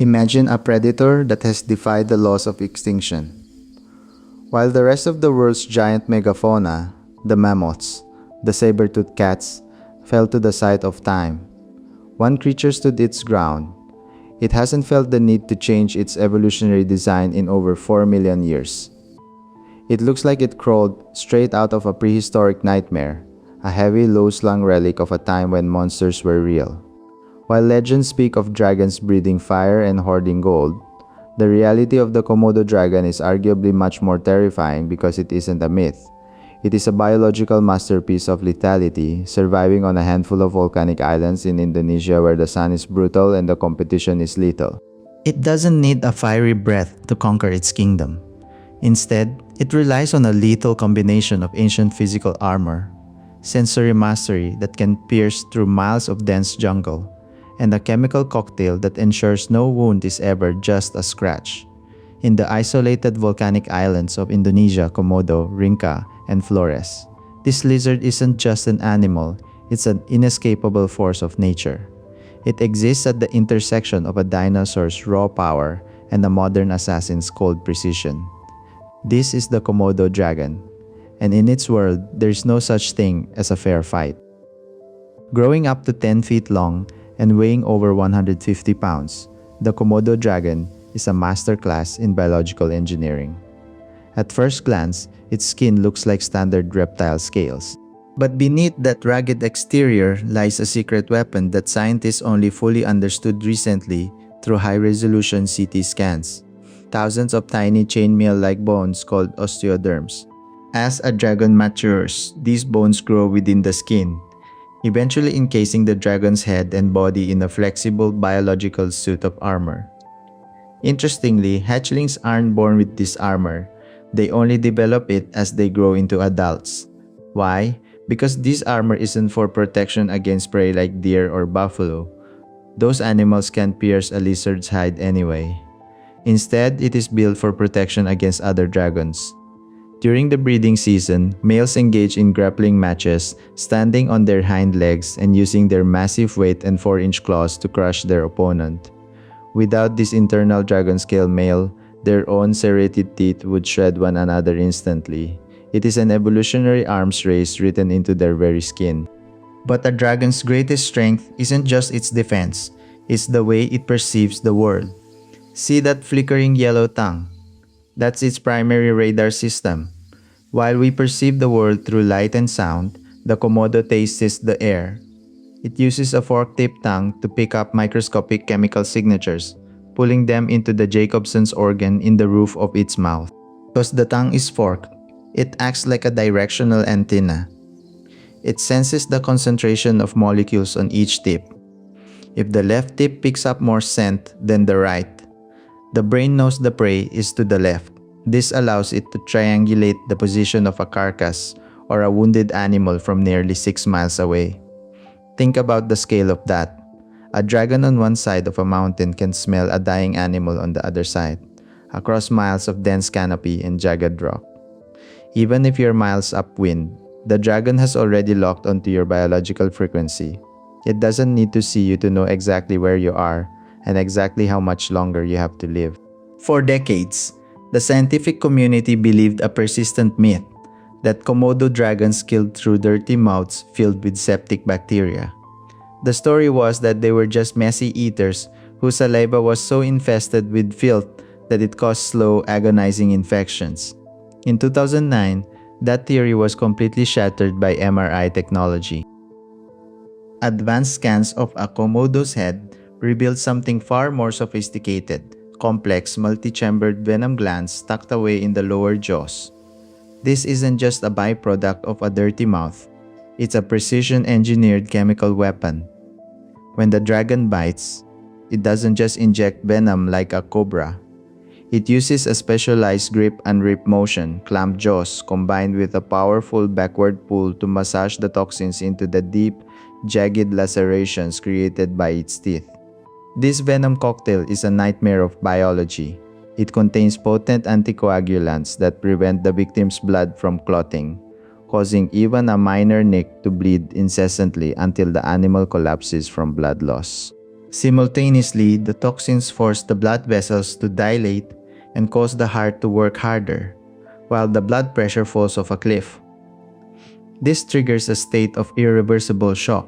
Imagine a predator that has defied the laws of extinction. While the rest of the world's giant megafauna, the mammoths, the saber-toothed cats, fell to the side of time, one creature stood its ground. It hasn't felt the need to change its evolutionary design in over 4 million years. It looks like it crawled straight out of a prehistoric nightmare, a heavy, low-slung relic of a time when monsters were real. While legends speak of dragons breathing fire and hoarding gold, the reality of the Komodo dragon is arguably much more terrifying because it isn't a myth. It is a biological masterpiece of lethality, surviving on a handful of volcanic islands in Indonesia where the sun is brutal and the competition is lethal. It doesn't need a fiery breath to conquer its kingdom. Instead, it relies on a lethal combination of ancient physical armor, sensory mastery that can pierce through miles of dense jungle, and a chemical cocktail that ensures no wound is ever just a scratch. In the isolated volcanic islands of Indonesia, Komodo, Rinca, and Flores, this lizard isn't just an animal, it's an inescapable force of nature. It exists at the intersection of a dinosaur's raw power and a modern assassin's cold precision. This is the Komodo dragon, and in its world, there's no such thing as a fair fight. Growing up to 10 feet long and weighing over 150 pounds, the Komodo dragon is a masterclass in biological engineering. At first glance, its skin looks like standard reptile scales. But beneath that rugged exterior lies a secret weapon that scientists only fully understood recently through high-resolution CT scans. Thousands of tiny chainmail-like bones called osteoderms. As a dragon matures, these bones grow within the skin, eventually encasing the dragon's head and body in a flexible biological suit of armor. Interestingly, hatchlings aren't born with this armor. They only develop it as they grow into adults. Why? Because this armor isn't for protection against prey like deer or buffalo. Those animals can pierce a lizard's hide anyway. Instead, it is built for protection against other dragons. During the breeding season, males engage in grappling matches, standing on their hind legs and using their massive weight and 4-inch claws to crush their opponent. Without this internal dragon-scale male, their own serrated teeth would shred one another instantly. It is an evolutionary arms race written into their very skin. But a dragon's greatest strength isn't just its defense, it's the way it perceives the world. See that flickering yellow tongue? That's its primary radar system. While we perceive the world through light and sound, the Komodo tastes the air. It uses a fork-tipped tongue to pick up microscopic chemical signatures, pulling them into the Jacobson's organ in the roof of its mouth. Because the tongue is forked, it acts like a directional antenna. It senses the concentration of molecules on each tip. If the left tip picks up more scent than the right, the brain knows the prey is to the left. This allows it to triangulate the position of a carcass or a wounded animal from nearly 6 miles away. Think about the scale of that. A dragon on one side of a mountain can smell a dying animal on the other side, across miles of dense canopy and jagged rock. Even if you're miles upwind, the dragon has already locked onto your biological frequency. It doesn't need to see you to know exactly where you are and exactly how much longer you have to live. For decades, the scientific community believed a persistent myth that Komodo dragons killed through dirty mouths filled with septic bacteria. The story was that they were just messy eaters whose saliva was so infested with filth that it caused slow, agonizing infections. In 2009, that theory was completely shattered by MRI technology. Advanced scans of a Komodo's head revealed something far more sophisticated, complex, multi-chambered venom glands tucked away in the lower jaws. This isn't just a byproduct of a dirty mouth. It's a precision-engineered chemical weapon. When the dragon bites, it doesn't just inject venom like a cobra. It uses a specialized grip and rip motion, clamped jaws, combined with a powerful backward pull to massage the toxins into the deep, jagged lacerations created by its teeth. This venom cocktail is a nightmare of biology. It contains potent anticoagulants that prevent the victim's blood from clotting, causing even a minor nick to bleed incessantly until the animal collapses from blood loss. Simultaneously, the toxins force the blood vessels to dilate and cause the heart to work harder, while the blood pressure falls off a cliff. This triggers a state of irreversible shock.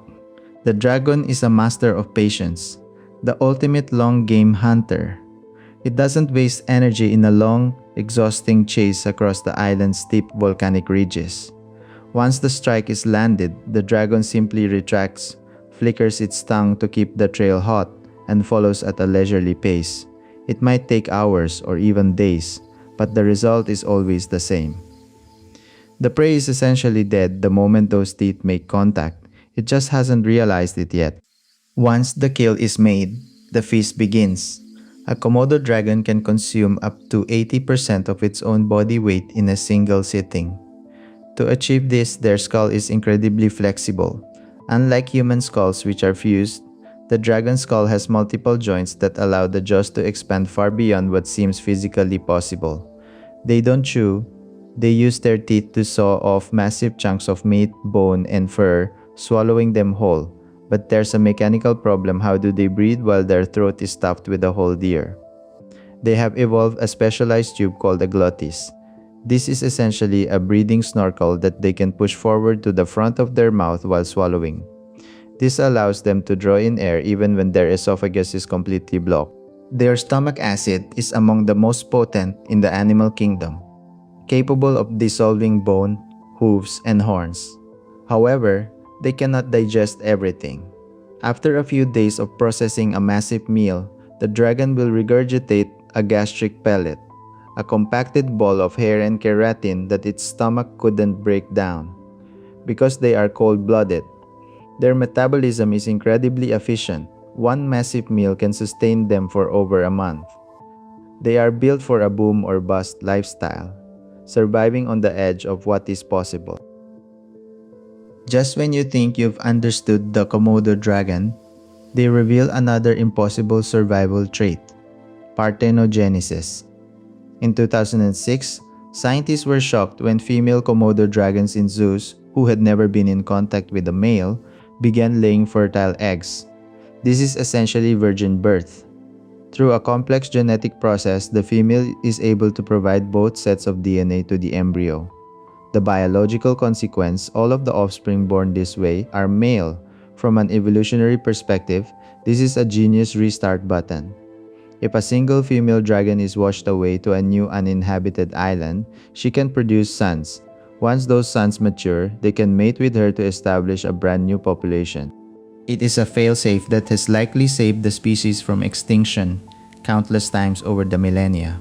The dragon is a master of patience, the ultimate long game hunter. It doesn't waste energy in a long, exhausting chase across the island's steep volcanic ridges. Once the strike is landed, the dragon simply retracts, flickers its tongue to keep the trail hot, and follows at a leisurely pace. It might take hours or even days, but the result is always the same. The prey is essentially dead the moment those teeth make contact. It just hasn't realized it yet. Once the kill is made, the feast begins. A Komodo dragon can consume up to 80% of its own body weight in a single sitting. To achieve this, their skull is incredibly flexible. Unlike human skulls which are fused, the dragon skull has multiple joints that allow the jaws to expand far beyond what seems physically possible. They don't chew. They use their teeth to saw off massive chunks of meat, bone, and fur, swallowing them whole. But there's a mechanical problem. How do they breathe while their throat is stuffed with a whole deer? They have evolved a specialized tube called a glottis. This is essentially a breathing snorkel that they can push forward to the front of their mouth while swallowing. This allows them to draw in air even when their esophagus is completely blocked. Their stomach acid is among the most potent in the animal kingdom, capable of dissolving bone, hooves, and horns. However, they cannot digest everything. After a few days of processing a massive meal, the dragon will regurgitate a gastric pellet, a compacted ball of hair and keratin that its stomach couldn't break down. Because they are cold-blooded, their metabolism is incredibly efficient. One massive meal can sustain them for over a month. They are built for a boom or bust lifestyle, surviving on the edge of what is possible. Just when you think you've understood the Komodo dragon, they reveal another impossible survival trait: parthenogenesis. In 2006, scientists were shocked when female Komodo dragons in zoos, who had never been in contact with a male, began laying fertile eggs. This is essentially virgin birth. Through a complex genetic process, the female is able to provide both sets of DNA to the embryo. The biological consequence: all of the offspring born this way are male. From an evolutionary perspective, this is a genius restart button. If a single female dragon is washed away to a new uninhabited island, she can produce sons. Once those sons mature, they can mate with her to establish a brand new population. It is a failsafe that has likely saved the species from extinction countless times over the millennia.